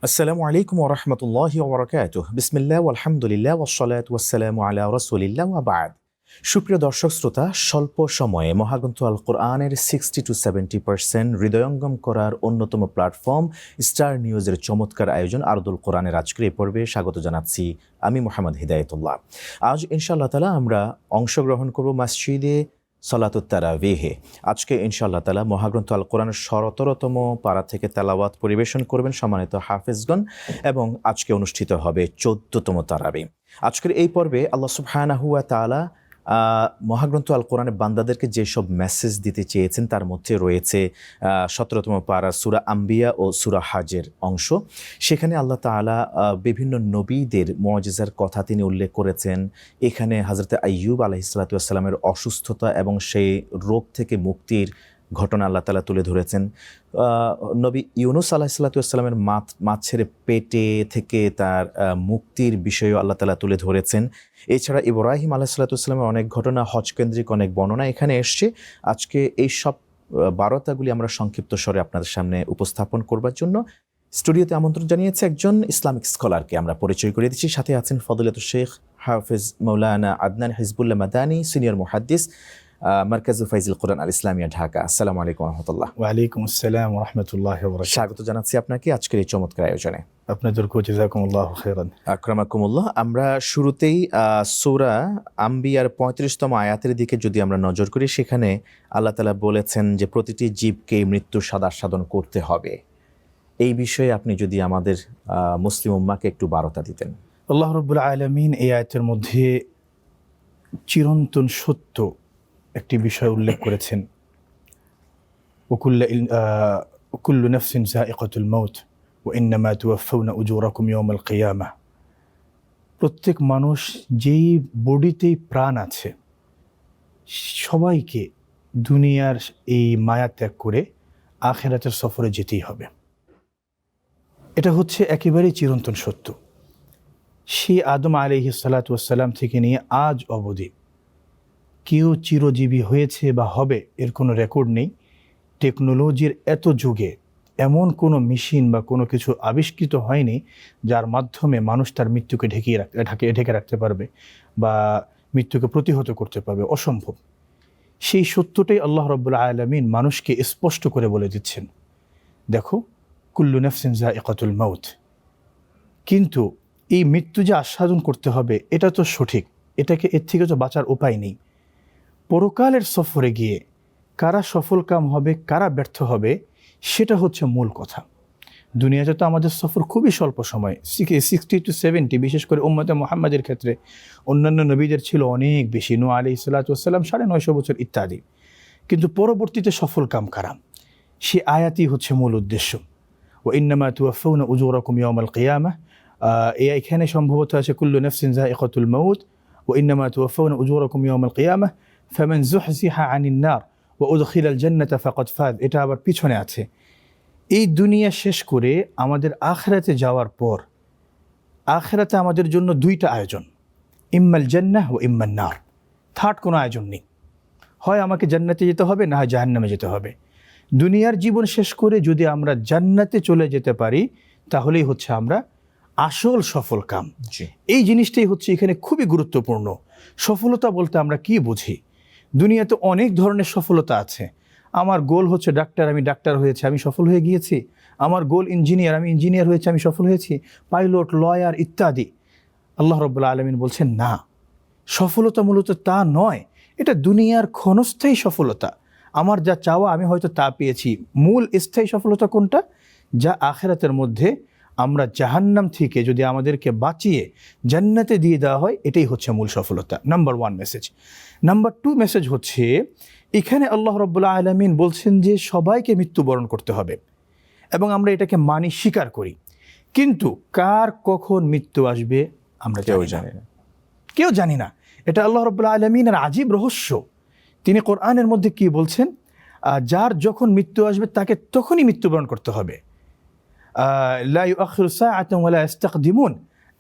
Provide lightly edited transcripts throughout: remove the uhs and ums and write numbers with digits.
আসসালামু আলাইকুম ওয়া রাহমাতুল্লাহি ওয়া বারাকাতুহু। বিসমিল্লাহ ওয়ালহামদুলিল্লাহ ওয়াসসালাতু ওয়াসসালামু আলা রাসূলিল্লাহ ওয়া বা'দ। সুপ্রিয় দর্শক শ্রোতা, স্বল্প সময়ে মহাগ্রন্থ আল কোরআনের 60-70% হৃদয়ঙ্গম করার অন্যতম প্ল্যাটফর্ম স্টার নিউজের চমৎকার আয়োজন আরদুল কোরআনের আজকের এই পর্বে স্বাগত জানাচ্ছি আমি মোহাম্মদ হিদায়াতুল্লাহ। আজ ইনশাআল্লাহ তাআলা আমরা অংশগ্রহণ করব মসজিদে সালাতুত তারাবিহে। আজকে ইনশাআল্লাহ তাআলা মহাগ্রন্থ আল কোরআনের ১৭তম পারা থেকে তেলাওয়াত পরিবেশন করবেন সম্মানিত হাফেজগণ এবং আজকে অনুষ্ঠিত হবে ১৪তম তারাবি। আজকের এই পর্বে আল্লাহ সুবহানাহু ওয়া তাআলা মহাগ্রন্থ আল কোরআনের বান্দাদেরকে যেসব মেসেজ দিতে চেয়েছেন তার মধ্যে রয়েছে ১৭তম পারা সূরা আম্বিয়া ও সূরা হাজের অংশ। সেখানে আল্লাহ তাআলা বিভিন্ন নবীদের মুআজিজার কথা তিনি উল্লেখ করেছেন। এখানে হযরত আইয়ুব আলাইহিস সালাতু ওয়াস সালামের অসুস্থতা এবং সেই রোগ থেকে মুক্তির ঘটনা আল্লাহ তাআলা তুলে ধরেছেন। নবী ইউনুস আলাইহিস সালাতু ওয়াস সালামের মাছের পেটে থেকে তার মুক্তির বিষয়ও আল্লাহ তাআলা তুলে ধরেছেন। এছাড়া ইব্রাহিম আলাইহিস সালাতু ওয়াস সালামের অনেক ঘটনা, হজকেন্দ্রিক অনেক বর্ণনা এখানে এসছে। আজকে এই সব বারতাগুলি আমরা সংক্ষিপ্ত স্বরে আপনাদের সামনে উপস্থাপন করবার জন্য স্টুডিওতে আমন্ত্রণ জানিয়েছে একজন ইসলামিক স্কলারকে আমরা পরিচয় করে দিচ্ছি। সাথে আছেন ফজিলাতুল শেখ হাফেজ মাওলানা আদনান হিজবুল্লাহ মাদানী, সিনিয়র মুহাদ্দিস, মারকাজুল ফাইজুল কোরআন আল ইসলামিয়া, ঢাকা। আসসালামু আলাইকুম ওয়া রাহমাতুল্লাহ। ওয়া আলাইকুম আসসালাম ওয়া রাহমাতুল্লাহি ওয়া বারাকাতুহু। স্বাগত জানাচ্ছি আপনাকে আজকের এই চমৎকার আয়োজনে। আপনাদেরকেও জাযাকুমুল্লাহু খাইরান। আকরামাকুমুল্লাহ। আমরা শুরুতেই সূরা আম্বিয়ার ৩৫তম আয়াতের দিকে যদি আমরা নজর করি, সেখানে আল্লাহ তাআলা বলেছেন যে প্রতিটি জীবকে মৃত্যু সাধন করতে হবে। এই বিষয়ে আপনি যদি আমাদের মুসলিম উম্মাহকে একটু বার্তা দিতেন। আল্লাহ রাব্বুল আলামিন এই আয়াতের মধ্যে চিরন্তন সত্য একটি বিষয় উল্লেখ করেছেন। কুল্লু নাফসিন যায়িকাতুল মাউত ওয়া ইন্নামা তুওয়াফাউনা উজুরাকুম ইয়াওমাল কিয়ামাহ। প্রত্যেক মানুষ যেই বডিতেই প্রাণ আছে সবাইকে দুনিয়ার এই মায়া ত্যাগ করে আখিরাতের সফরে যেতেই হবে। এটা হচ্ছে একেবারেই চিরন্তন সত্য। সেই আদম আলাইহিস সালাতু ওয়াস সালাম থেকে নিয়ে আজ অবধি কেউ চিরজীবী হয়েছে বা হবে এর কোনো রেকর্ড নেই। টেকনোলজির এত যুগে এমন কোনো মেশিন বা কোনো কিছু আবিষ্কৃত হয়নি যার মাধ্যমে মানুষ তার মৃত্যুকে ঢেকে রাখতে পারবে বা মৃত্যুকে প্রতিহত করতে পারবে। অসম্ভব। সেই সত্যটাই আল্লাহ রাব্বুল আলামিন মানুষকে স্পষ্ট করে বলে দিচ্ছেন। দেখো, কুল্লু নাফসিন যায়িকাতুল মাউত। কিন্তু এই মৃত্যু যে আস্বাদন করতে হবে এটা তো সঠিক, এর থেকে তো বাঁচার উপায় নেই। পরকালের সফরে গিয়ে কারা সফল কাম হবে কারা ব্যর্থ হবে সেটা হচ্ছে মূল কথা। দুনিয়াতে তো আমাদের সফর খুবই স্বল্প সময়, 60-70, বিশেষ করে উম্মতে মুহাম্মাদের ক্ষেত্রে। অন্যান্য নবীদের ছিল অনেক বেশি, নূহ আলাইহিস সালাতু ওয়াস সালাম ৯৫০ বছর ইত্যাদি। কিন্তু পরবর্তীতে সফল কাম কারা, সে আয়াতই হচ্ছে মূল উদ্দেশ্য। ওয়া ইন্নামা তুওয়াফাউনা উজুরাকুম ইয়াওমাল কিয়ামাহ। এখানে সম্ভবত আছে কুল্লু নাফসিন যায়িকাতুল মাউত ওয়া ইন্নামা তুওয়াফাউনা উজুরাকুম ইয়াওমাল কিয়ামাহ ফামান যুহজিহা আনিন নার ওয়া উদখিলাল জান্নাতা ফাকাদ ফাজ। এটা আবার পিছনে আছে। এই দুনিয়া শেষ করে আমাদের আখিরাতে যাওয়ার পর আখিরাতে আমাদের জন্য দুইটা আয়োজন, ইম্মাল জান্নাহ ওয়া ইম্মান নার। থার্ড কোনো আয়োজন নেই। হয় আমাকে জান্নাতে যেতে হবে, না হয় জাহান্নামে যেতে হবে। দুনিয়ার জীবন শেষ করে যদি আমরা জান্নাতে চলে যেতে পারি তাহলেই হচ্ছে আমরা আসল সফল কাম। এই জিনিসটাই হচ্ছে এখানে খুবই গুরুত্বপূর্ণ। সফলতা বলতে আমরা কি বুঝি? দুনিয়াতে অনেক ধরনের সফলতা আছে। আমার গোল হচ্ছে ডাক্তার, আমি ডাক্তার হয়েছি, আমি সফল হয়ে গিয়েছি। আমার গোল ইঞ্জিনিয়ার, আমি ইঞ্জিনিয়ার হয়েছি, আমি সফল হয়েছি। পাইলট, লয়ার ইত্যাদি। আল্লাহ রাব্বুল আলামিন বলছেন না, সফলতা মূলত তা নয়। এটা দুনিয়ার ক্ষণস্থায়ী সফলতা। আমার যা চাওয়া আমি হয়তো তা পেয়েছি। মূল স্থায়ী সফলতা কোনটা? যা আখিরাতের মধ্যে আমরা জাহান্নাম থেকে যদি আমাদেরকে বাঁচিয়ে জান্নাতে দিয়ে দেওয়া হয়, এটাই হচ্ছে মূল সফলতা। Number 1 message. নাম্বার 2 মেসেজ হচ্ছে এখানে আল্লাহ রাব্বুল আলামিন বলছেন যে সবাইকে মৃত্যুবরণ করতে হবে এবং আমরা এটাকে মানি, স্বীকার করি। কিন্তু কার কখন মৃত্যু আসবে আমরা কেউ জানি না। এটা আল্লাহ রাব্বুল আলামিনের আজীব রহস্য। তিনি কোরআনের মধ্যে কি বলছেন? যার যখন মৃত্যু আসবে তাকে তখনই মৃত্যুবরণ করতে হবে। লা ইউআখিরু সাআতান ওয়া লা ইস্তাকদিমুন।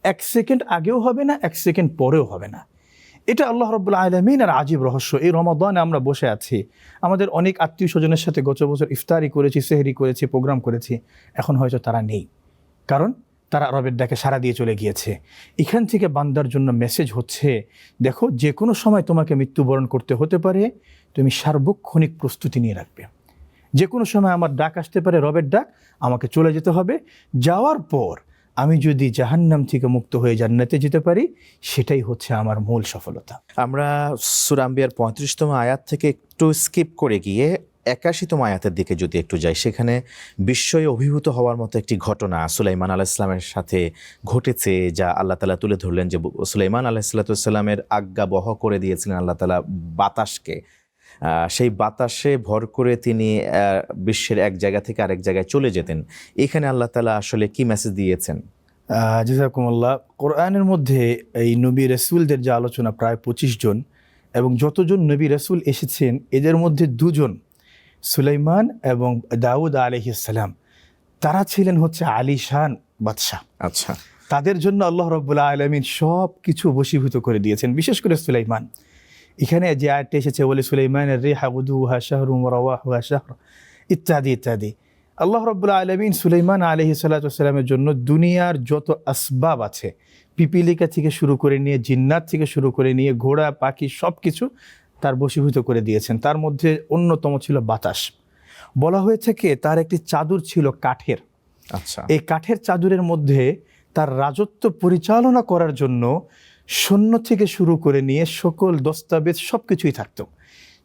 1 সেকেন্ড আগেও হবে না, 1 সেকেন্ড পরেও হবে না। এটা আল্লাহ রাব্বুল আলামিনের আজীব রহস্য। এই রমাদানে আমরা বসে আছি, আমাদের অনেক আত্মীয় স্বজনের সাথে গত বছর ইফতারি করেছি, সেহরি করেছি, প্রোগ্রাম করেছি। এখন হয়তো তারা নেই। কারণ তারা রবের ডাকে সাড়া দিয়ে চলে গিয়েছে। এখান থেকে বান্দার জন্য মেসেজ হচ্ছে, দেখো যে কোনো সময় তোমাকে মৃত্যুবরণ করতে হতে পারে, তুমি সার্বক্ষণিক প্রস্তুতি নিয়ে রাখবে। যে কোনো সময় আমার ডাক আসতে পারে, রবের ডাক, আমাকে চলে যেতে হবে। যাওয়ার পর আমি যদি জাহান্নাম থেকে মুক্ত হয়ে জান্নাতে যেতে পারি, সেটাই হচ্ছে আমার মূল সফলতা। আমরা সূরা আম্বিয়ার 35তম আয়াত থেকে একটু স্কিপ করে গিয়ে 81তম আয়াতের দিকে যদি একটু যাই, সেখানে বিস্ময়ে অভিভূত হওয়ার মতো একটি ঘটনা সুলাইমান আলাইহিস সালামের সাথে ঘটেছে, যা আল্লাহ তাআলা তুলে ধরলেন যে সুলাইমান আলাইহিস সালামের আজ্ঞা বহ করে দিয়েছিলেন আল্লাহ তাআলা বাতাসকে। সেই বাতাসে ভর করে তিনি বিশ্বের এক জায়গা থেকে আরেক জায়গায় চলে যেতেন। এখানে আল্লাহ তাআলা আসলে কি মেসেজ দিয়েছেন? জাযাকুমুল্লাহ। কোরআনের মধ্যে এই নবী রাসূলদের যে আলোচনা, প্রায় 25 জন, এবং যতজন নবী রাসূল এসেছেন এদের মধ্যে 2 জন, সুলাইমান এবং দাউদ আলাইহিস সালাম, তারা ছিলেন হচ্ছে আলিশান বাদশাহ। আচ্ছা, তাদের জন্য আল্লাহ রাব্বুল আলামিন সব কিছু বশীভূত করে দিয়েছেন, বিশেষ করে সুলাইমান। এখানে যে আয়াতটা এসেছে, বলে সুলাইমানের রিহা গুদুহা শাহরুম ওয়া রাওয়াহুহা শাহর, ইত্যাদি ইত্যাদি। আল্লাহ রাব্বুল আলামিন সুলাইমান আলাইহিস সালাতু ওয়াস সালামের জন্য দুনিয়ার যত আসবাব আছে, পিপিলিকা থেকে শুরু করে নিয়ে, জিন্নাত থেকে শুরু করে নিয়ে, ঘোড়া পাখি সব কিছু তার বশীভূত করে দিয়েছেন। তার মধ্যে অন্যতম ছিল বাতাস। বলা হয়েছে কি, তার একটি চাদর ছিল কাঠের। আচ্ছা, এই কাঠের চাদরের মধ্যে তার রাজত্ব পরিচালনা করার জন্য সৈন্য থেকে শুরু করে নিয়ে সকল দস্তাবেজ সব কিছুই থাকতো।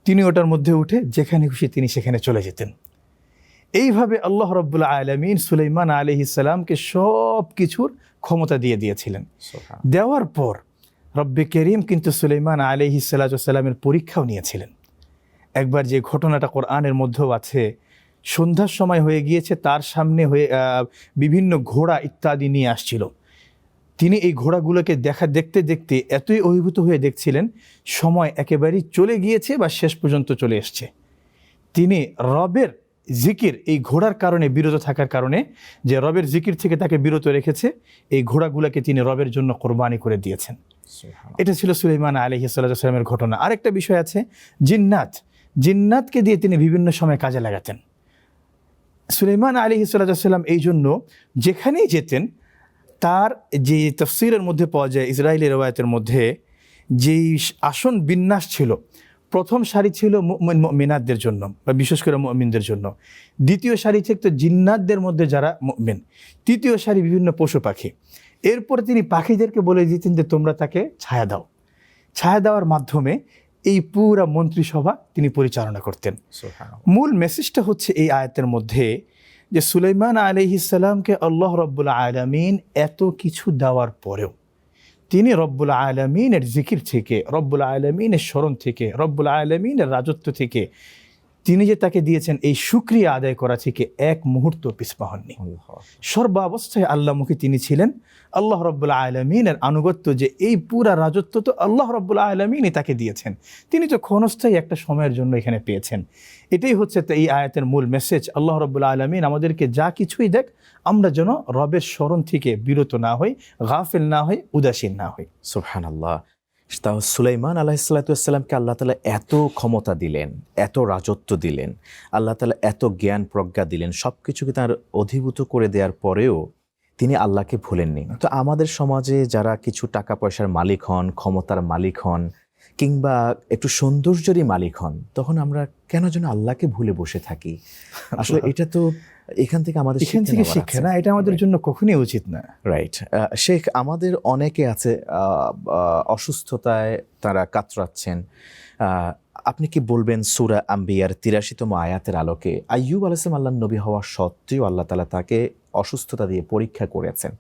তিনি ওটার মধ্যে উঠে যেখানে খুশি তিনি সেখানে চলে যেতেন। এইভাবে আল্লাহ রাব্বুল আলামিন সুলাইমান আলাইহিস সালামকে সব কিছুর ক্ষমতা দিয়ে দিয়েছিলেন। দেওয়ার পর রব্বে করিম কিন্তু সুলাইমান আলাইহিস সালামের পরীক্ষাও নিয়েছিলেন। একবার যে ঘটনাটা কোরআনের মধ্যেও আছে, সন্ধ্যার সময় হয়ে গিয়েছে, তার সামনে বিভিন্ন ঘোড়া ইত্যাদি নিয়ে আসছিল। তিনি এই ঘোড়াগুলোকে দেখতে দেখতে এতই অভিভূত হয়ে দেখছিলেন, সময় একেবারেই চলে গিয়েছে বা শেষ পর্যন্ত চলে এসছে। তিনি রবের জিকির, এই ঘোড়ার কারণে বিরত থাকার কারণে, যে রবের জিকির থেকে তাকে বিরত রেখেছে, এই ঘোড়াগুলোকে তিনি রবের জন্য কোরবানি করে দিয়েছেন। এটা ছিল সুলাইমান আলাইহিস সালামের ঘটনা। আরেকটা বিষয় আছে, জিন্নাতকে দিয়ে তিনি বিভিন্ন সময় কাজে লাগাতেন। সুলাইমান আলাইহিস সালাম এই জন্য যেখানেই যেতেন, তার যে তাফসীরের মধ্যে পাওয়া যায়, ইসরায়েলি রওয়ায়াতের মধ্যে যেই আসন বিন্যাস ছিল, প্রথম সারি ছিল মুমিনাতদের জন্য বা বিশেষ করে মুমিনদের জন্য, দ্বিতীয় সারি থাকতো জিন্নাতদের মধ্যে যারা মুমিন, তৃতীয় সারি বিভিন্ন পশু পাখি। এরপরে তিনি পাখিদেরকে বলে দিতেন যে তোমরা তাকে ছায়া দাও। ছায়া দেওয়ার মাধ্যমে এই পুরা মন্ত্রিসভা তিনি পরিচালনা করতেন। মূল মেসেজটা হচ্ছে এই আয়াতের মধ্যে যে সুলাইমান আলাইহিস সালামকে আল্লাহ রাব্বুল আলামিন এত কিছু দেওয়ার পরেও তিনি রব্বুল আলামিনের জিকির থেকে, রব্বুল আলামিনের স্মরণ থেকে, রব্বুল আলামিনের রাজত্ব থেকে তিনি যে তাকে দিয়েছেন এই শুকরিয়া আদায় করা থেকে এক মুহূর্ত পিছপা হননি। সর্বাবস্থায় আল্লাহমুখী তিনি ছিলেন। আল্লাহ রাব্বুল আলামিনের আনুগত্য, যে এই পুরা রাজত্ব তো আল্লাহ রাব্বুল আলামিনই তাকে দিয়েছেন, তিনি তো ক্ষণস্থায়ী একটা সময়ের জন্য এখানে পেয়েছেন। এটাই হচ্ছে এই আয়াতের মূল মেসেজ। আল্লাহ রাব্বুল আলামিন আমাদেরকে যা কিছুই দেখ, আমরা যেন রবের স্মরণ থেকে বিরত না হই, গাফিল না হই, উদাসীন না হই। সুবহানাল্লাহ। সুলাইমান আলাইহিসসালামকে আল্লাহ তাআলা এত ক্ষমতা দিলেন, এত রাজত্ব দিলেন, আল্লাহ তাআলা এত জ্ঞান প্রজ্ঞা দিলেন, সব কিছুকে তার অধিভূত করে দেওয়ার পরেও তিনি আল্লাহকে ভুলেননি। তো আমাদের সমাজে যারা কিছু টাকা পয়সার মালিক হন, ক্ষমতার মালিক হন, কিংবা একটু সৌন্দর্যেরই মালিক হন, তখন আমরা কেন যেন আল্লাহকে ভুলে বসে থাকি। আসলে এটা তো এখান থেকে শিক্ষা না, এটা আমাদের জন্য কখনোই উচিত না। রাইট শেখ, আমাদের অনেকে আছে অসুস্থতায় তারা কাতরাচ্ছেন। আপনি কি বলবেন সূরা আম্বিয়ার 83তম আয়াতের আলোকে আইয়ুব আলাইহিস সালাম আল্লাহর নবী হওয়া সত্ত্বেও আল্লাহ তাআলা তাকে অসুস্থতা দিয়ে পরীক্ষা করেছেন,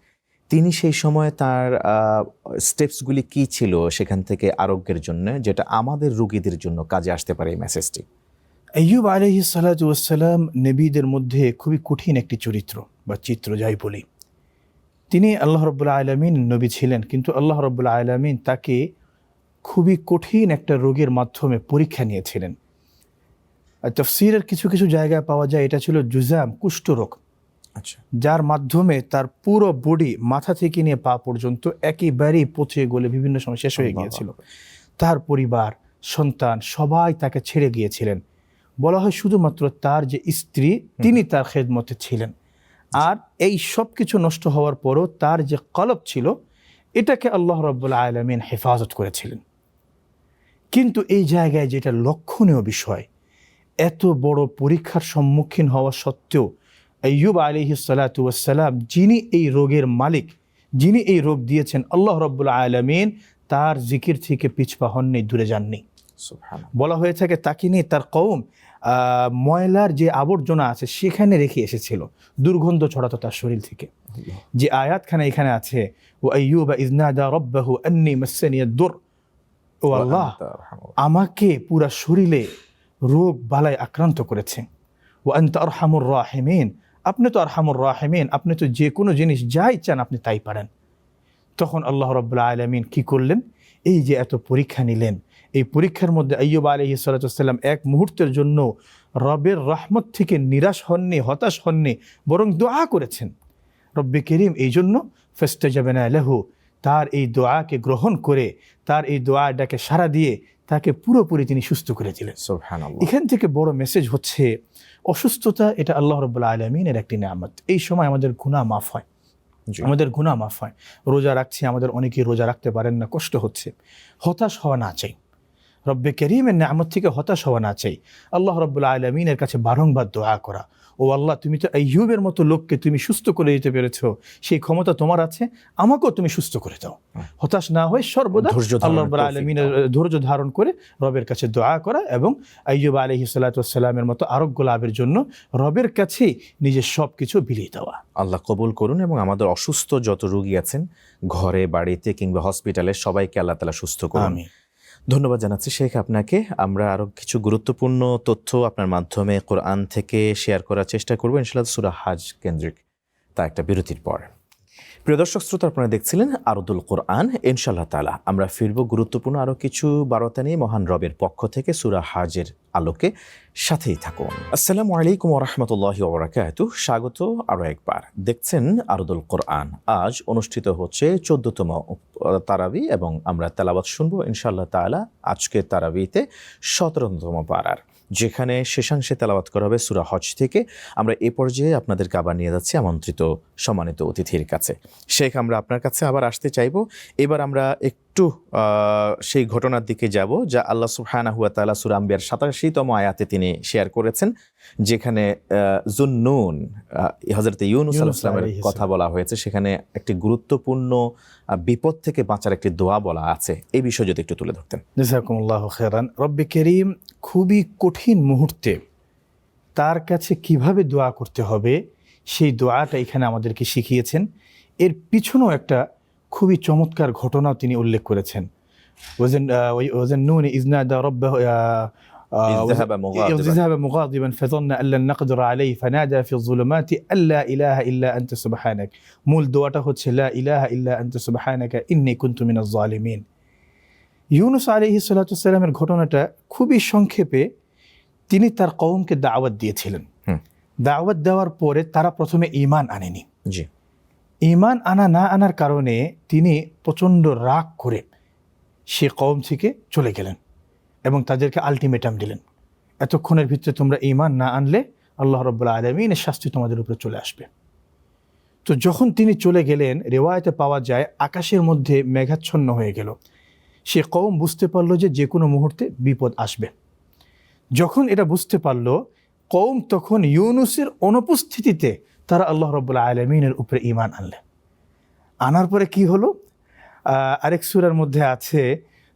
তিনি সেই সময় তার স্টেপসগুলি কি ছিল সেখান থেকে আরোগ্যের জন্য, যেটা আমাদের রোগীদের জন্য কাজে আসতে পারে এই মেসেজটি? আইয়ুব আলাইহিস সালাতু ওয়াস সালাম নবীদের মধ্যে খুবই কঠিন একটি চরিত্র বা চিত্র যাই বলি। তিনি আল্লাহ রাব্বুল আলামিন নবী ছিলেন, কিন্তু আল্লাহ রাব্বুল আলামিন তাকে খুবই কঠিন একটা রোগের মাধ্যমে পরীক্ষা নিয়েছিলেন। তাফসীরের কিছু কিছু জায়গায় পাওয়া যায় এটা ছিল জুজাম, কুষ্ঠরোগ। আচ্ছা, যার মাধ্যমে তার পুরো বডি, মাথা থেকে নিয়ে পা পর্যন্ত একেবারেই পচে গলে বিভিন্ন সময় শেষ হয়ে গিয়েছিল। তার পরিবার, সন্তান সবাই তাকে ছেড়ে গিয়েছিলেন। বলা হয় শুধুমাত্র তার যে স্ত্রী তিনি তার খেদমতে ছিলেন। আর এই সব কিছু নষ্ট হওয়ার পরও তার যে কলব ছিল এটাকে আল্লাহ রাব্বুল আলামিন হেফাজত করেছিলেন। কিন্তু এই জায়গায় যেটা লক্ষণীয় বিষয়, এত বড় পরীক্ষার সম্মুখীন হওয়া সত্ত্বেও আইয়ুব আলাইহিস সালাতু ওয়াস সালাম, যিনি এই রোগের মালিক, যিনি এই রোগ দিয়েছেন, আল্লাহ রাব্বুল আলামিন তার জিকির থেকে পিছপা হননি, দূরে যাননি। বলা হয়ে থাকে তাকে নিয়ে তার কওম ময়লার যে আবর্জনা আছে সেখানে রেখে এসেছিল, দুর্গন্ধ ছড়াতো তার শরীর থেকে। যে আয়াতখানা এখানে আছে, ও আইয়ুবা ইয নাদা রাব্বাহু আন্নী মাসসানিয়াদ দুর, ও আল্লাহ আমাকে পুরা শরীরে রোগ বালায় আক্রান্ত করেছে। ও আনতা আরহামুর রাহিমিন, আপনি তো আরহামুর রাহিমিন, আপনি তো যে কোনো জিনিস যাই চান আপনি তাই পারেন। তখন আল্লাহ রাব্বুল আলামিন কি করলেন? এই যে এত পরীক্ষা নিলেন, এই পরীক্ষার মধ্যে আইয়ুব আলাইহিস সালাতু ওয়াস সালাম এক মুহূর্তের জন্য রবের রহমত থেকে নিরাশ হননি, হতাশ হননি, বরং দোয়া করেছেন। রব্বে করিম এই জন্য ফাস্তাজাবনা লাহু, তার এই দোয়াকে গ্রহণ করে, তার এই দোয়াটাকে সাড়া দিয়ে তাকে পুরোপুরি তিনি সুস্থ করে দিলেন। সুবহানাল্লাহ। এখান থেকে বড় মেসেজ হচ্ছে, অসুস্থতা এটা আল্লাহ রাব্বুল আলামিনের একটি নিয়ামত। এই সময় আমাদের গুনাহ মাফ হয়, আমাদের গুনাহ মাফ হয়। রোজা রাখছি, আমাদের অনেকেই রোজা রাখতে পারেন না, কষ্ট হচ্ছে। হতাশ হওয়া না চাই, রব্বে করিমের নিয়ামত থেকে হতাশ হওয়া না চাই। আল্লাহ রাব্বুল আলামিনের কাছে বারংবার দোয়া করা, ও আল্লাহ তুমি তো আইয়ুবের মতো লোককে তুমি সুস্থ করে দিতে পেরেছো, সেই ক্ষমতা তোমার আছে, আমাকেও তুমি সুস্থ করে দাও। হতাশ না হয়ে সর্বদা আল্লাহ রাব্বুল আলামিনের ধৈর্য ধারণ করে রবের কাছে দোয়া করা, এবং আইয়ুব আলাইহিস সালাতু ওয়াস সালামের মতো আরোগ্য লাভের জন্য রবের কাছে নিজের সব কিছু বিলিয়ে দেওয়া। আল্লাহ কবুল করুন, এবং আমাদের অসুস্থ যত রোগী আছেন ঘরে বাড়িতে কিংবা হসপিটালে সবাইকে আল্লাহ তাআলা সুস্থ করুন। আমিন। ধন্যবাদ জানাচ্ছি শেখ আপনাকে। আমরা আরও কিছু গুরুত্বপূর্ণ তথ্য আপনার মাধ্যমে কোরআন থেকে শেয়ার করার চেষ্টা করবো ইনশাআল্লাহ, সূরা হাজ কেন্দ্রিক, তা একটা বিরতির পর। প্রিয় দর্শক শ্রোতা, আপনারা দেখছিলেন আরদুল কোরআন। ইনশাআল্লাহ তাআলা আমরা ফিরব গুরুত্বপূর্ণ আরও কিছু বার্তা নিয়ে মহান রবের পক্ষ থেকে সূরা হাজের আলোকে। সাথেই থাকুন। আসসালামু আলাইকুম ওয়া রাহমাতুল্লাহি ওয়া বারাকাতুহু। স্বাগত আরও একবার। দেখছেন আরদুল কোরআন। আজ অনুষ্ঠিত হচ্ছে 14তম তারাবি, এবং আমরা তেলাওয়াত শুনবো ইনশাআল্লাহ তাআলা আজকে তারাবিতে 17তম পারার, যেখানে শেষাংশে তেলাওয়াত করা হবে সূরা হজ থেকে। আমরা এ পর্যায়ে আপনাদেরকে আবার নিয়ে যাচ্ছি আমন্ত্রিত সম্মানিত অতিথির কাছে। শেখ, আমরা আপনার কাছে আবার আসতে চাইব। এবার আমরা একটু সেই ঘটনার দিকে যাব যা আল্লাহ সুবহানাহু ওয়া তাআলা সূরা আম্বিয়ার 87তম আয়াতে তিনি শেয়ার করেছেন, যেখানে যুন্নুন হযরত ইউনূস আলাইহিস সালামের কথা বলা হয়েছে। সেখানে একটি গুরুত্বপূর্ণ বিপদ থেকে বাঁচার একটি দোয়া বলা আছে। এই বিষয় যদি একটু তুলে ধরতেন। জাযাকুমুল্লাহু খাইরান। রব্বে করিম খুবই কঠিন মুহূর্তে তার কাছে কিভাবে দোয়া করতে হবে সেই দোয়াটা এখানে আমাদেরকে শিখিয়েছেন। এর পিছনেও একটা খুবই চমৎকার ঘটনাও তিনি উল্লেখ করেছেন। ওয়াজান্নুনি ইয নাদা রাব্বাহু إذ ذهب مغاضبا فظن أن لن نقدر عليه فنادى في الظلمات أن لا إله إلا أنت سبحانك। মূল দোয়াটা হচ্ছে লা ইলাহা ইল্লা আনতা সুবহানাকা ইন্নী কুনতু মিনাজ জালিমিন। ইউনূস আলাইহিস সালাতু ওয়াস সালামের ঘটনাটা খুবই সংক্ষেপে, তিনি তার কওমকে দাওয়াত দিয়েছিলেন। দাওয়াত দেওয়ার পরে তারা প্রথমে ঈমান আনেনি। জি। ঈমান না আনার কারণে তিনি প্রচণ্ড রাগ করে সে কওম থেকে চলে গেলেন এবং তাদেরকে আলটিমেটাম দিলেন, এতক্ষণের ভিতরে তোমরা ঈমান না আনলে আল্লাহ রাব্বুল আলামিনের শাস্তি তোমাদের উপরে চলে আসবে। তো যখন তিনি চলে গেলেন, রিওয়ায়াতে পাওয়া যায় আকাশের মধ্যে মেঘাচ্ছন্ন হয়ে গেল। সে কওম বুঝতে পারলো যে কোনো মুহূর্তে বিপদ আসবে। যখন এটা বুঝতে পারলো কওম, তখন ইউনূসের অনুপস্থিতিতে তারা আল্লাহ রাব্বুল আলামিনের উপরে ঈমান আনলেন। আনার পরে কি হলো? আরেক সূরার মধ্যে আছে,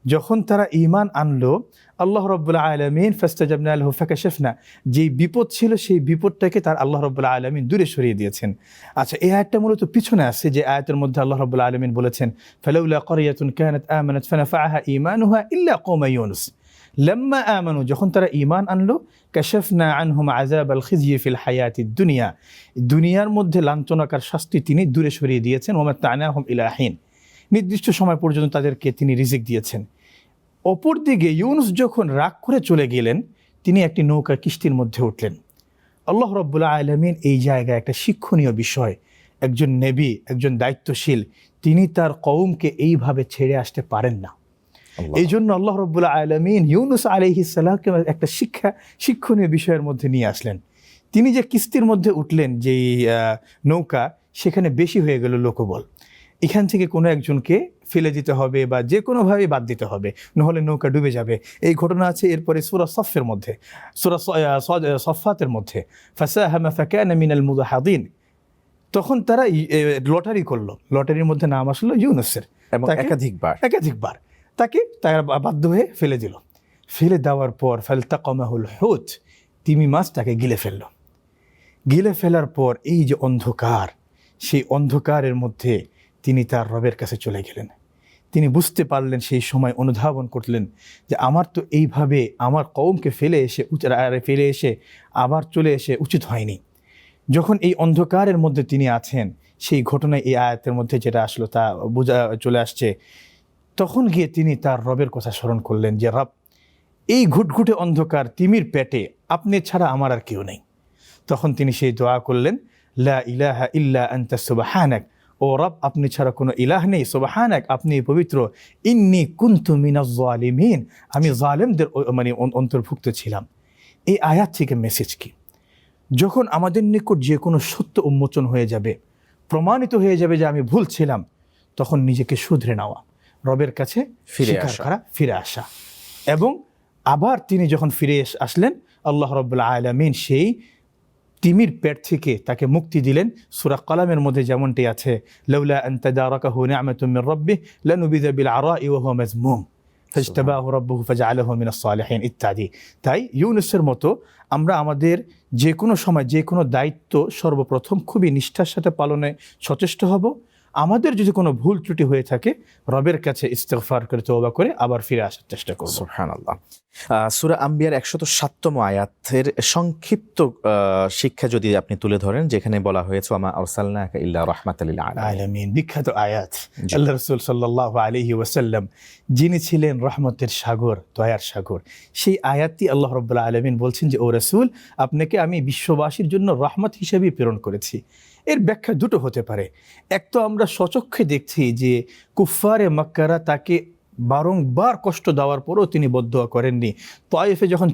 যখন তারা ঈমান আনলো, আল্লাহ রাব্বুল আলামিন ফাস্তাজাবনা লাহু ফাকাশাফনা, যেই বিপদ ছিল সেই বিপদটাকে তার আল্লাহ রাব্বুল আলামিন দূরে সরিয়ে দিয়েছেন। আচ্ছা, এই আয়াতটা মূলত পিছনে আছে, যে আয়াতের মধ্যে আল্লাহ রাব্বুল আলামিন বলেছেন ফালাউলা ক্বরিয়াতুন কানাত আমানাত ফানাফাআহা ঈমানুহা ইল্লা কওমা ইউনূস লাম্মা আমানু, যখন তারা ঈমান আনলো, কাশাফনা আনহুম আযাবাল খিজয়ি ফিল হায়াতিদ দুনিয়া, দুনিয়ার মধ্যে লাঞ্ছনাকার শাস্তি তিনি দূরে সরিয়ে দিয়েছেন। ওয়া মাত্তা'নাহুম ইলা হিন, নির্দিষ্ট সময় পর্যন্ত তাদেরকে তিনি রিজিক দিয়েছেন। অপরদিকে ইউনূস যখন রাগ করে চলে গেলেন, তিনি একটি নৌকা কিস্তির মধ্যে উঠলেন। আল্লাহ রাব্বুল আলামিন এই জায়গায় একটা শিক্ষণীয় বিষয়, একজন নবী, একজন দায়িত্বশীল, তিনি তার কওমকে এইভাবে ছেড়ে আসতে পারেন না। এই জন্য আল্লাহ রাব্বুল আলামিন ইউনূস আলাইহিস সালামকে একটা শিক্ষণীয় বিষয়ের মধ্যে নিয়ে আসলেন। তিনি যে কিস্তির মধ্যে উঠলেন, যেই নৌকা, সেখানে বেশি হয়ে গেল লোকবল। এখান থেকে কোনো একজনকে ফেলে দিতে হবে বা যে কোনোভাবে বাদ দিতে হবে, নাহলে নৌকা ডুবে যাবে। এই ঘটনা আছে এরপরে সূরা সফের মধ্যে, সূরা সফাতের মধ্যে, ফাসাহামা ফাকানা মিনাল মুদহাদিন। তখন তারা লটারি করলো, লটারির মধ্যে নাম আসলো ইউনুসের, এবং একাধিকবার তারা বাধ্য হয়ে ফেলে দিল। ফেলে দেওয়ার পর ফালতাকামাহুল হুত, তিমি মাছ তাকে গিলে ফেলল। গিলে ফেলার পর এই যে অন্ধকার, সেই অন্ধকারের মধ্যে তিনি তার রবের কাছে চলে গেলেন। তিনি বুঝতে পারলেন, সেই সময় অনুধাবন করলেন যে আমার তো এইভাবে আমার কওমকে ফেলে এসে আবার চলে এসে উচিত হয়নি। যখন এই অন্ধকারের মধ্যে তিনি আছেন, সেই ঘটনায় এই আয়াতের মধ্যে যেটা আসলো তা বোঝা চলে আসছে, তখন গিয়ে তিনি তার রবের কথা স্মরণ করলেন যে রব, এই ঘুটঘুটে অন্ধকার তিমির পেটে আপনি ছাড়া আমার আর কেউ নেই। তখন তিনি সেই দোয়া করলেন, লা ইলাহা ইল্লা আনতা সুবহানাক, ও রব আপনি ছাড়া কোনো ইলাহ নেই, সুবহানাক আপনি পবিত্র, ইন্নী কুনতু মিনাজ জালিমিন, আমি জালেমদের অন্তর্ভুক্ত ছিলাম। এই আয়াত থেকে মেসেজ কি? যখন আমাদের নিকট যে কোনো সত্য উন্মোচন হয়ে যাবে, প্রমাণিত হয়ে যাবে যে আমি ভুল ছিলাম, তখন নিজেকে শুধরে নেওয়া, রবের কাছে ফিরে আসা। এবং আবার তিনি যখন ফিরে আসলেন, আল্লাহ রাব্বুল আলামিন সেই তিমির পেট থেকে তাকে মুক্তি দিলেন। সূরা কলামের মধ্যে যেমনটি আছে, লাউলা আন তাদারাকাহু নি'মাতুম মির রাব্বিহি লানুবিযা বিল আরাই ওয়া হুয়া মাযমুম ফাজতাবাহু রাব্বুহু ফাজআলাহু মিনাস সালিহিন ইত্যাদি। তাই ইউনুসের মতো আমরা আমাদের যে কোনো সময় যে কোনো দায়িত্ব সর্বপ্রথম খুবই নিষ্ঠার সাথে পালনে সচেষ্ট হব। আমাদের যদি কোনো ভুল ত্রুটি হয়ে থাকে, রবের কাছে ইস্তিগফার করে তওবা করে আবার ফিরে আসার চেষ্টা করব। সুবহানাল্লাহ। সূরা আম্বিয়ার 107তম আয়াতের সংক্ষিপ্ত শিক্ষা যদি আপনি তুলে ধরেন, যেখানে বলা হয়েছে ওয়া মা আরসালনাকা ইল্লা রাহমাতাল লিল আলামিন, বিখ্যাত আয়াত। আল্লাহ রাসূল সাল্লাল্লাহু আলাইহি ওয়াসাল্লাম যিনি ছিলেন রহমতের সাগর, দয়ার সাগর, সেই আয়াতটি আল্লাহ রাব্বুল আলামিন বলছেন যে, ও রাসূল, আপনাকে আমি বিশ্ববাসীর জন্য রহমত হিসেবে প্রেরণ করেছি। এর ব্যাখ্যা দুটো হতে পারে। এক তো আমরা সচক্ষে দেখছি যে কুফফারে মক্কারা তাকে বারংবার কষ্ট দেওয়ার পরেও তিনি বদদুয়া করেননি। তায়েফে যখন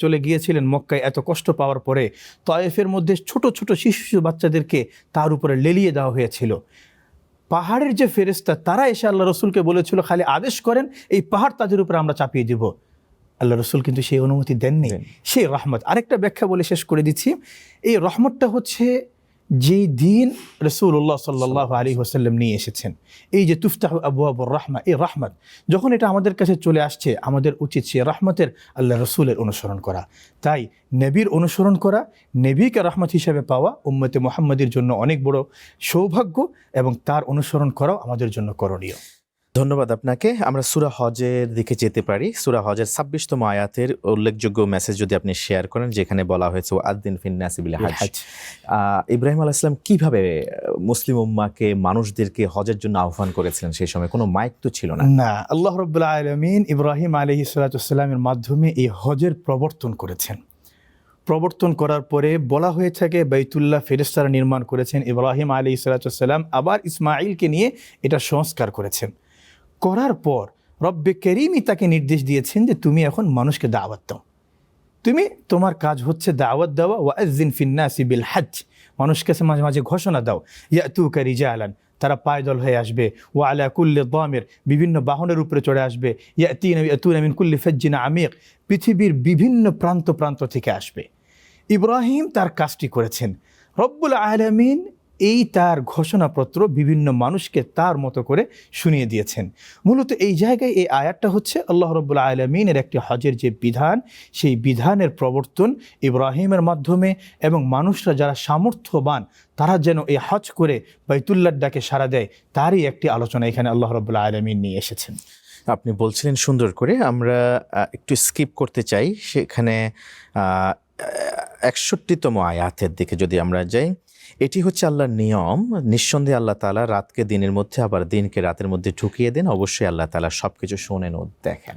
চলে গিয়েছিলেন, মক্কায় এত কষ্ট পাওয়ার পরে তায়েফের মধ্যে ছোট ছোট শিশু বাচ্চাদেরকে তার উপরে লেলিয়ে দেওয়া হয়েছিল। পাহাড়ের যে ফেরেশতা, তারা এসে আল্লাহ রসুলকে বলেছিল, খালি আদেশ করেন, এই পাহাড় তাদের উপরে আমরা চাপিয়ে দিব। আল্লাহ রসুল কিন্তু সেই অনুমতি দেননি। সেই রহমত, আরেকটা ব্যাখ্যা বলে শেষ করে দিচ্ছি, এই রহমতটা হচ্ছে যেই দিন রাসূলুল্লাহ সাল্লাল্লাহু আলাইহি ওয়াসাল্লাম নিয়ে এসেছেন, এই যে তুফতাহু আবওয়াবুর রাহমা, এই রহমত যখন এটা আমাদের কাছে চলে আসছে, আমাদের উচিত সে রহমতের আল্লাহ রসুলের অনুসরণ করা। তাই নবীর অনুসরণ করা, নবীকে রহমত হিসেবে পাওয়া উম্মতে মুহাম্মাদের জন্য অনেক বড় সৌভাগ্য, এবং তার অনুসরণ করাও আমাদের জন্য করণীয়। ধন্যবাদ আপনাকে। আমরা সূরা হজের দিকে যেতে পারি। সূরা হজের 26তম আয়াতের উল্লেখযোগ্য মেসেজ যদি আপনি শেয়ার করেন, যেখানে বলা হয়েছে ওয়াদ্দিন ফিন্নাসি বিল হজ। ইব্রাহিম আলাইহিস সালাম কিভাবে মুসলিম উম্মাহকে, মানুষদেরকে হজের জন্য আহ্বান করেছিলেন? সেই সময় কোনো মাইক তো ছিল না। আল্লাহ রাব্বুল আলামিন ইব্রাহিম আলাইহিস সালামের মাধ্যমে এই হজের প্রবর্তন করেছেন। প্রবর্তন করার পরে বলা হয়ে থাকে বাইতুল্লাহ ফেরেশতারা নির্মাণ করেছেন, ইব্রাহিম আলাইহিস সালাম আবার ইসমাঈলকে নিয়ে এটা সংস্কার করেছেন। করার পর রব্বে করিমই তাকে নির্দেশ দিয়েছেন যে তুমি এখন মানুষকে দাওয়াত দাও, তোমার কাজ হচ্ছে দাওয়াত দেওয়া। ওয়াজ্জিন ফিন্নাসি বিল হজ, মানুষের কাছে মাঝে মাঝে ঘোষণা দাও, ইয়াতুকা রিজালান, তারা পায়দল হয়ে আসবে, ওয়া আলা কুল্লি দামির, বিভিন্ন বাহনের উপরে চড়ে আসবে, ইয়াতুনা মিন কুল্লি ফাজ্জিন আমিক, পৃথিবীর বিভিন্ন প্রান্ত থেকে আসবে। ইব্রাহিম তার কাজটি করেছেন। রব্বুল আলামিন এই তার ঘোষণাপত্র বিভিন্ন মানুষকে তার মতো করে শুনিয়ে দিয়েছেন। মূলত এই জায়গায় এই আয়াতটা হচ্ছে আল্লাহ রাব্বুল আলামিনের একটি হজের যে বিধান, সেই বিধানের প্রবর্তন ইব্রাহিমের মাধ্যমে, এবং মানুষরা যারা সামর্থ্যবান তারা যেন এই হজ করে বাইতুল্লাহর ডাকে সাড়া দেয়, তারই একটি আলোচনা এখানে আল্লাহ রাব্বুল আলামিন নিয়ে এসেছেন। আপনি বলছিলেন সুন্দর করে, আমরা একটু স্কিপ করতে চাই। সেখানে 61তম আয়াতের দিকে যদি আমরা যাই, এটি হচ্ছে আল্লাহর নিয়ম। নিঃসন্দেহে আল্লাহ তাআলা রাতকে দিনের মধ্যে, আবার দিনকে রাতের মধ্যে ঢুকিয়ে দেন। অবশ্যই আল্লাহ তাআলা সবকিছু শোনেন ও দেখেন।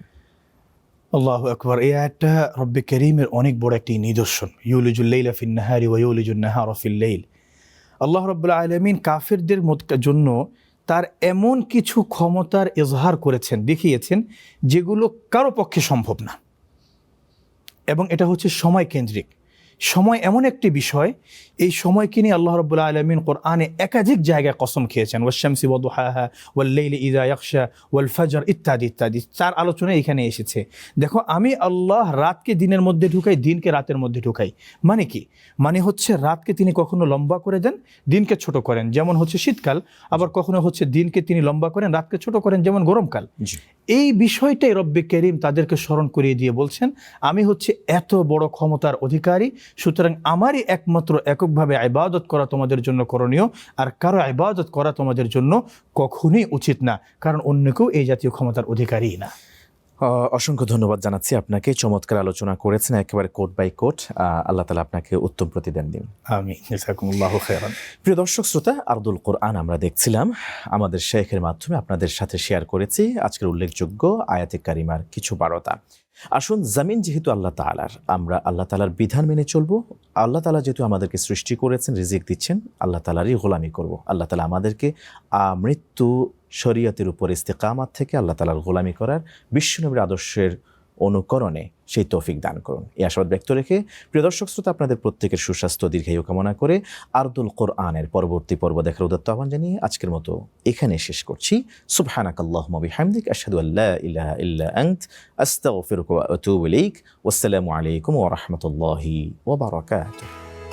আল্লাহু আকবার। এই আয়াতটা রব্বে করিমের অনেক বড় একটি নিদর্শন। ইউলিজুল লাইলা ফিন নাহারি ওয়া ইউলিজুন নাহারা ফিল লাইল। আল্লাহ রাব্বুল আলামিন কাফেরদের জন্য তার এমন কিছু ক্ষমতার ইজহার করেছেন, দেখিয়েছেন, যেগুলো কারো পক্ষে সম্ভব না, এবং এটা হচ্ছে সময় কেন্দ্রিক। সময় এমন একটি বিষয়, এই সময়কে নিয়ে আল্লাহ রাব্বুল আলামিন কোরআনে একাধিক জায়গায় কসম খেয়েছেন, ওয়াশ-শামসি ওয়া দুহাহা ওয়াল লাইলি ইযা ইয়াগশা ওয়াল ফাজর ইত্যাদি ইত্যাদি। তার আলোচনা এখানে এসেছে। দেখো, আমি আল্লাহ রাতকে দিনের মধ্যে ঢুকাই, দিনকে রাতের মধ্যে ঢুকাই। মানে কি? মানে হচ্ছে রাতকে তিনি কখনো লম্বা করে দেন, দিনকে ছোট করেন, যেমন হচ্ছে শীতকাল, আবার কখনো হচ্ছে দিনকে তিনি লম্বা করেন, রাতকে ছোট করেন, যেমন গরমকাল। এই বিষয়টাই রব্বে করিম তাদেরকে স্মরণ করিয়ে দিয়ে বলছেন, আমি হচ্ছে এত বড় ক্ষমতার অধিকারী, সুতরাং আমারই একমাত্র এককভাবে ইবাদত করা তোমাদের জন্য করণীয়, আর কারো ইবাদত করা তোমাদের জন্য কখনোই উচিত না, কারণ অন্য কেউ এই জাতীয় ক্ষমতার অধিকারী না। অসংখ্য ধন্যবাদ জানাচ্ছি আপনাকে, চমৎকার আলোচনা করেছেন, একেবারে কোট বাই কোট। আল্লাহ তাআলা আপনাকে উত্তম প্রতিদান দিন। আমিন, জাযাকুমুল্লাহু খাইরান। প্রিয় দর্শক শ্রোতা, আরদুল কোরআন আমরা দেখছিলাম, আমাদের শেখের মাধ্যমে আপনাদের সাথে শেয়ার করেছি আজকের উল্লেখযোগ্য আয়াতে কারিমার কিছু বারতা। আসুন, জমিন যেহেতু আল্লাহ তাআলার, আমরা আল্লাহ তাআলার বিধান মেনে চলবো। আল্লাহ তাআলা যেহেতু আমাদেরকে সৃষ্টি করেছেন, রিজিক দিচ্ছেন, আল্লাহ তাআলারই গোলামি করব। আল্লাহ তাআলা আমাদেরকে মৃত্যু শরীয়তের উপর ইস্তেকামাত থেকে আল্লাহ তাআলার গোলামি করার, বিশ্বনবীর আদর্শের অনুকরণে সেই তৌফিক দান করুন, এই আশাবাদ ব্যক্ত রেখে প্রিয় দর্শক শ্রোতা, আপনাদের প্রত্যেকের সুস্বাস্থ্য দীর্ঘায়ু কামনা করে আরদুল কোরআনের পরবর্তী পর্ব দেখার উদাত্ত আহ্বান জানিয়ে আজকের মতো এখানে শেষ করছি। সুবহানাকাল্লাহুম্মা বিহামদিক, আশহাদু আল্লা ইলাহা ইল্লা আনত, আস্তাগফিরুকা ওয়া আতুবু ইলাইক। ওয়াসসালামু আলাইকুম ওয়া রাহমাতুল্লাহি ওয়া বারাকাতুহু।